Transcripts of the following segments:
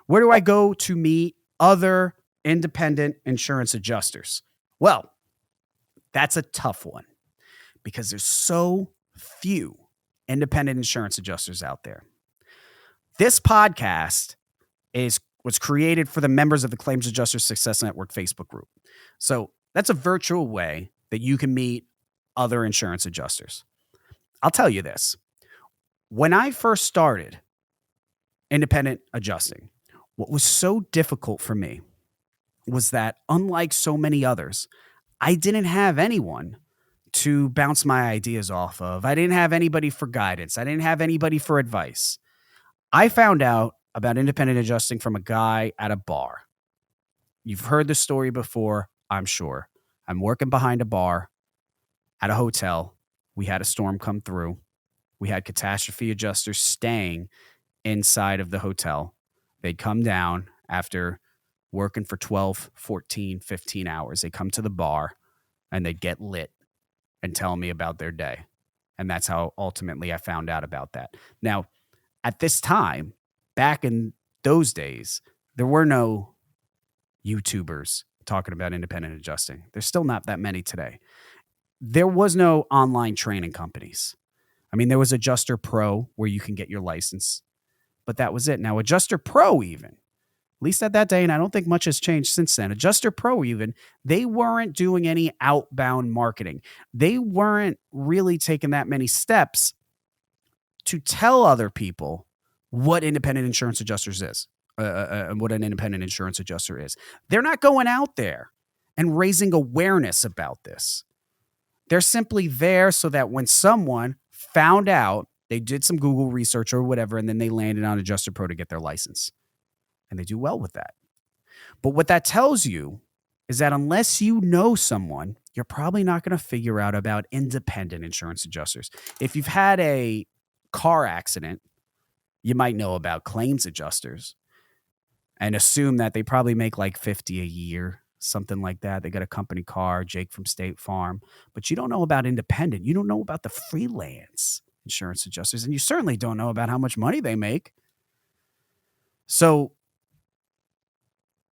Where do I go to meet other independent insurance adjusters? Well, that's a tough one because there's so few independent insurance adjusters out there. This podcast was created for the members of the Claims Adjusters Success Network Facebook group. So that's a virtual way that you can meet other insurance adjusters. I'll tell you this. When I first started independent adjusting, what was so difficult for me was that, unlike so many others, I didn't have anyone to bounce my ideas off of. I didn't have anybody for guidance. I didn't have anybody for advice. I found out about independent adjusting from a guy at a bar. You've heard the story before, I'm sure. I'm working behind a bar at a hotel. We had a storm come through. We had catastrophe adjusters staying inside of the hotel. They'd come down after working for 12, 14, 15 hours. They come to the bar and they'd get lit and tell me about their day. And that's how ultimately I found out about that. Now, at this time, back in those days, there were no YouTubers talking about independent adjusting. There's still not that many today. There was no online training companies. I mean, there was Adjuster Pro where you can get your license, but that was it. Now, Adjuster Pro even, at least at that day, and I don't think much has changed since then, Adjuster Pro even, they weren't doing any outbound marketing. They weren't really taking that many steps to tell other people what independent insurance adjusters is, what an independent insurance adjuster is. They're not going out there and raising awareness about this. They're simply there so that when someone found out, they did some Google research or whatever, and then they landed on Adjuster Pro to get their license. And they do well with that. But what that tells you is that unless you know someone, you're probably not going to figure out about independent insurance adjusters. If you've had a car accident, you might know about claims adjusters and assume that they probably make like $50 a year, something like that. They got a company car, Jake from State Farm, but you don't know about independent. You don't know about the freelance insurance adjusters, and you certainly don't know about how much money they make. So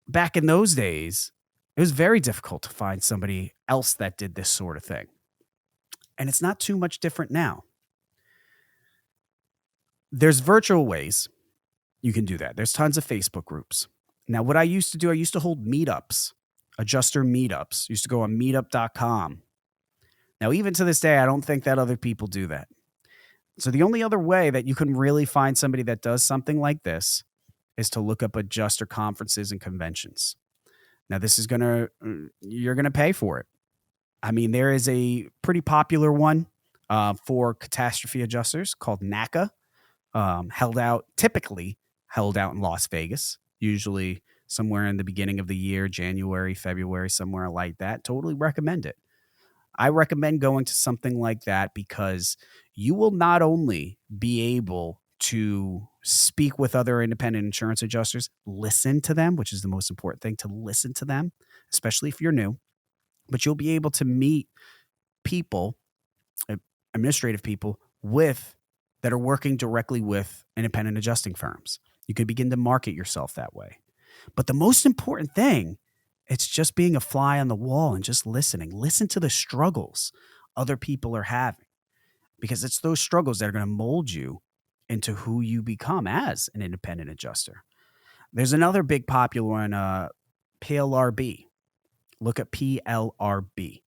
back in those days, it was very difficult to find somebody else that did this sort of thing. And it's not too much different now. There's virtual ways you can do that. There's tons of Facebook groups. Now, what I used to do, I used to hold meetups, adjuster meetups. Used to go on meetup.com. Now, even to this day, I don't think that other people do that. So the only other way that you can really find somebody that does something like this is to look up adjuster conferences and conventions. Now, this is you're going to pay for it. I mean, there is a pretty popular one for catastrophe adjusters called NACA, typically held out in Las Vegas, usually somewhere in the beginning of the year, January, February, somewhere like that. Totally recommend it. I recommend going to something like that because you will not only be able to speak with other independent insurance adjusters, listen to them, which is the most important thing, to listen to them, especially if you're new, but you'll be able to meet people, administrative people that are working directly with independent adjusting firms. You could begin to market yourself that way. But the most important thing, it's just being a fly on the wall and just listening. Listen to the struggles other people are having, because it's those struggles that are going to mold you into who you become as an independent adjuster. There's another big popular one, PLRB. Look at PLRB.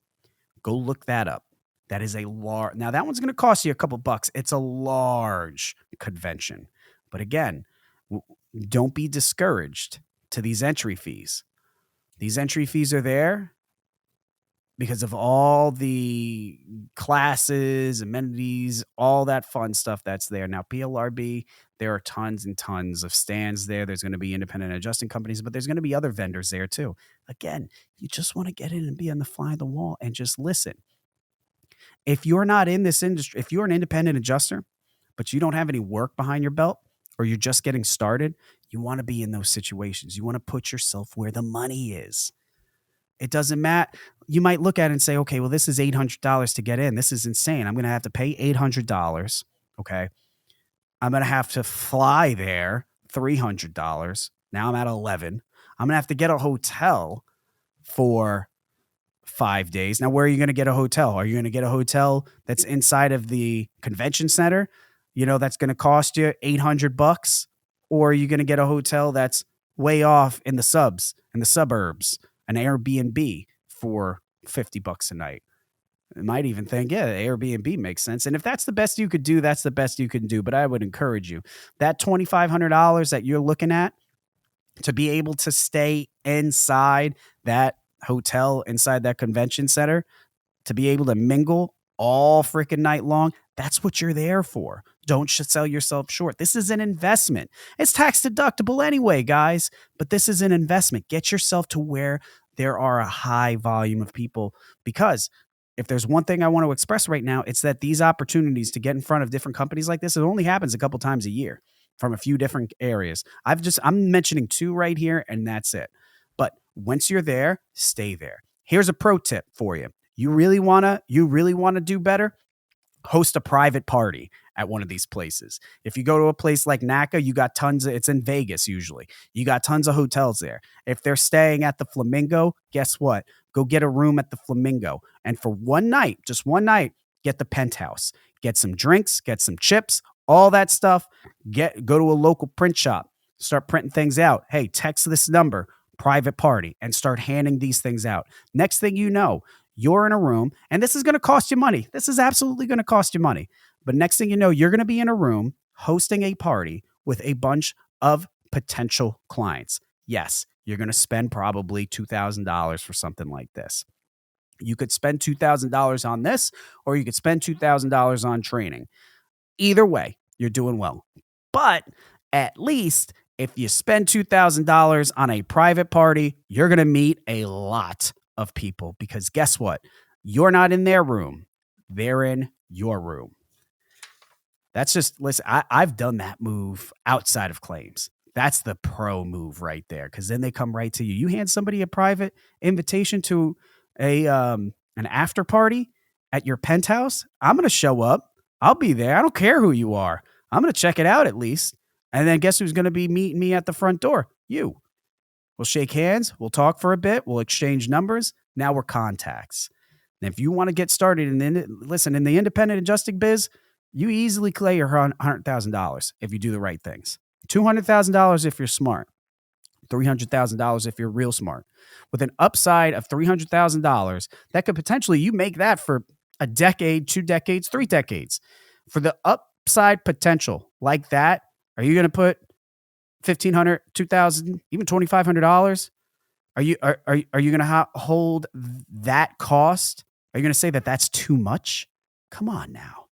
Go look that up. That is a large. Now, that one's going to cost you a couple bucks. It's a large convention. But again, don't be discouraged to these entry fees. These entry fees are there because of all the classes, amenities, all that fun stuff that's there. Now, PLRB, there are tons and tons of stands there. There's going to be independent adjusting companies, but there's going to be other vendors there too. Again, you just want to get in and be on the fly on the wall and just listen. If you're not in this industry, if you're an independent adjuster, but you don't have any work behind your belt, or you're just getting started, you want to be in those situations. You want to put yourself where the money is. It doesn't matter. You might look at it and say, okay, well, this is $800 to get in. This is insane. I'm going to have to pay $800. Okay. I'm going to have to fly there, $300. Now I'm at 11. I'm going to have to get a hotel for 5 days. Now, where are you going to get a hotel? Are you going to get a hotel that's inside of the convention center? That's going to cost you $800, or are you going to get a hotel that's way off in the suburbs, an Airbnb for $50 a night? I might even think, yeah, Airbnb makes sense. And if that's the best you could do, that's the best you can do. But I would encourage you, that $2,500 that you're looking at, to be able to stay inside that hotel, inside that convention center, to be able to mingle all freaking night long, that's what you're there for. Don't sell yourself short. This is an investment. It's tax deductible anyway, guys, but this is an investment. Get yourself to where there are a high volume of people, because if there's one thing I want to express right now, it's that these opportunities to get in front of different companies like this, it only happens a couple times a year from a few different areas. I'm mentioning 2 right here, and that's it. But once you're there, stay there. Here's a pro tip for you. You really want to do better? Host a private party at one of these places. If you go to a place like NACA, you got it's in Vegas usually. You got tons of hotels there. If they're staying at the Flamingo, guess what? Go get a room at the Flamingo. And for one night, just one night, get the penthouse. Get some drinks, get some chips, all that stuff. Go to a local print shop. Start printing things out. Hey, text this number, private party, and start handing these things out. Next thing you know, you're in a room, and this is going to cost you money. This is absolutely going to cost you money. But next thing you know, you're going to be in a room hosting a party with a bunch of potential clients. Yes, you're going to spend probably $2,000 for something like this. You could spend $2,000 on this, or you could spend $2,000 on training. Either way, you're doing well. But at least if you spend $2,000 on a private party, you're going to meet a lot of people, because guess what? You're not in their room. They're in your room. That's just, listen, I've done that move outside of claims. That's the pro move right there, because then they come right to you. You hand somebody a private invitation to an after party at your penthouse. I'm going to show up. I'll be there. I don't care who you are. I'm going to check it out at least. And then guess who's going to be meeting me at the front door? You. We'll shake hands. We'll talk for a bit. We'll exchange numbers. Now we're contacts. And if you want to get started, in the independent adjusting biz, you easily clear your $100,000 if you do the right things. $200,000 if you're smart. $300,000 if you're real smart. With an upside of $300,000, that could potentially, you make that for a decade, 2 decades, 3 decades. For the upside potential like that, are you going to put $1,500, $2,000, even $2,500? Are you going to hold that cost? Are you going to say that that's too much? Come on now.